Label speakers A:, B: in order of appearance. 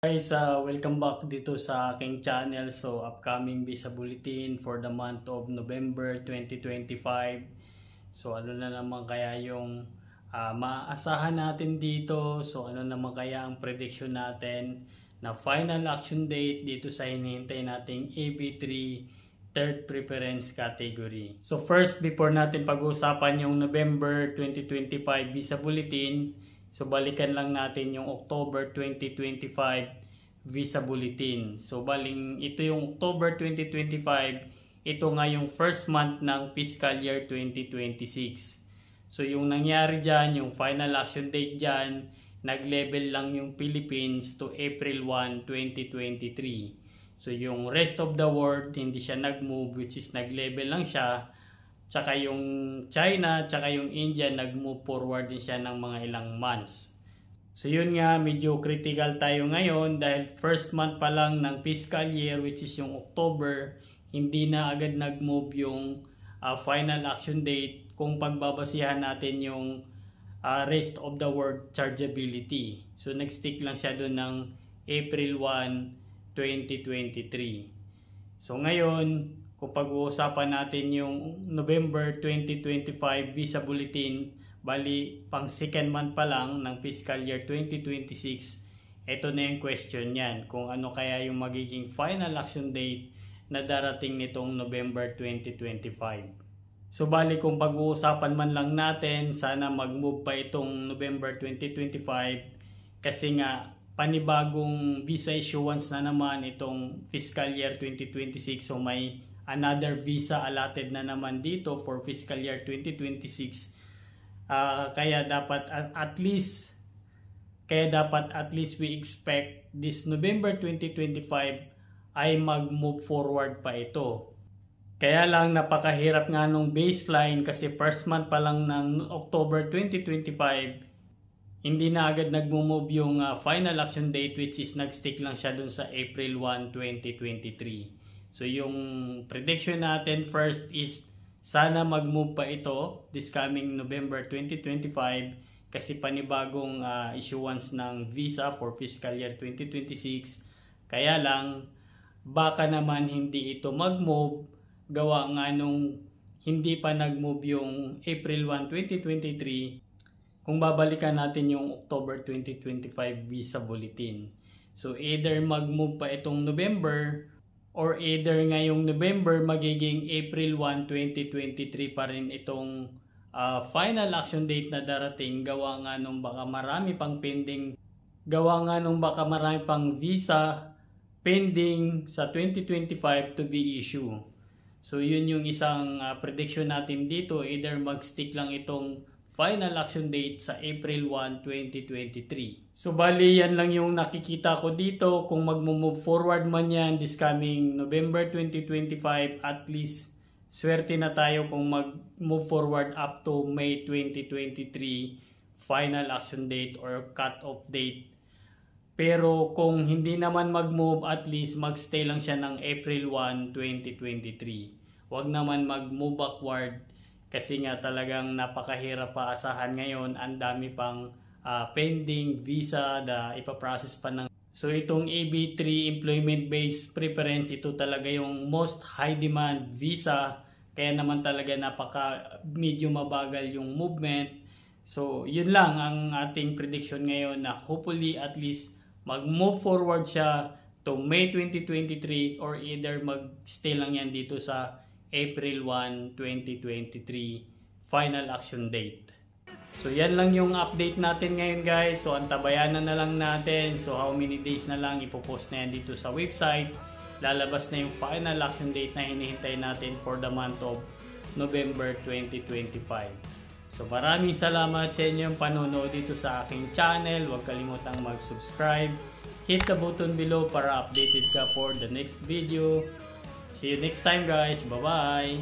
A: Guys, welcome back dito sa aking channel. So, upcoming visa bulletin for the month of November 2025. So, ano na naman kaya yung maaasahan natin dito? So, ano naman kaya ang prediction natin na final action date dito sa hinihintay nating AB3 third preference category. So, first, before natin pag-uusapan yung November 2025 visa bulletin, so balikan lang natin yung October 2025 visa bulletin. So baling ito yung October 2025, ito nga yung first month ng fiscal year 2026. So yung nangyari dyan, yung final action date dyan, nag-level lang yung Philippines to April 1, 2023. So yung rest of the world, hindi siya nag-move, which is nag-level lang siya. Tsaka yung China, tsaka yung India, nag-move forward din siya ng mga ilang months. So yun nga, medyo critical tayo ngayon dahil first month pa lang ng fiscal year, which is yung October, hindi na agad nag-move yung final action date kung pagbabasihan natin yung rest of the world chargeability. So nag-stick lang siya doon ng April 1, 2023. So ngayon, kung pag-uusapan natin yung November 2025 visa bulletin, bali pang second month pa lang ng fiscal year 2026, ito na yung question yan, kung ano kaya yung magiging final action date na darating nitong November 2025. So bali kung pag-uusapan man lang natin, sana mag-move pa itong November 2025 kasi nga panibagong visa issuance na naman itong fiscal year 2026, so may another visa allotted na naman dito for fiscal year 2026. Kaya dapat at least we expect this November 2025 ay mag-move forward pa ito. Kaya lang napakahirap nga nung baseline kasi first month pa lang ng October 2025, hindi na agad nag-move yung final action date, which is nag-stick lang siya dun sa April 1, 2023. So yung prediction natin first is sana mag-move pa ito this coming November 2025 kasi panibagong issuance ng visa for fiscal year 2026. Kaya lang baka naman hindi ito mag-move gawa nga nung hindi pa nag-move yung April 1, 2023 kung babalikan natin yung October 2025 visa bulletin. So either mag-move pa itong November or either ngayong November magiging April 1, 2023 pa rin itong final action date na darating gawa nga nung baka marami pang visa pending sa 2025 to be issue. So yun yung isang prediction natin dito, either mag-stick lang itong final action date sa April 1, 2023. So bali yan lang yung nakikita ko dito. Kung mag-move forward man yan this coming November 2025, at least swerte na tayo kung mag-move forward up to May 2023 final action date or cut-off date. Pero kung hindi naman mag-move, at least mag-stay lang siya ng April 1, 2023. Huwag naman mag-move backward kasi nga talagang napakahirap pa asahan ngayon. Ang dami pang pending visa na ipaprocess pa ng. So itong AB3 Employment Based Preference, ito talaga yung most high demand visa. Kaya naman talaga medyo mabagal yung movement. So yun lang ang ating prediction ngayon na hopefully at least mag-move forward siya to May 2023 or either mag-stay lang yan dito sa April 1, 2023 final action date. So yan lang yung update natin ngayon guys. So antabayanan na lang natin. So how many days na lang ipopost na yan dito sa website. Lalabas na yung final action date na hinihintay natin for the month of November 2025. So maraming salamat sa inyong panonood dito sa aking channel. Huwag kalimutang mag-subscribe. Hit the button below para updated ka for the next video. See you next time guys. Bye bye.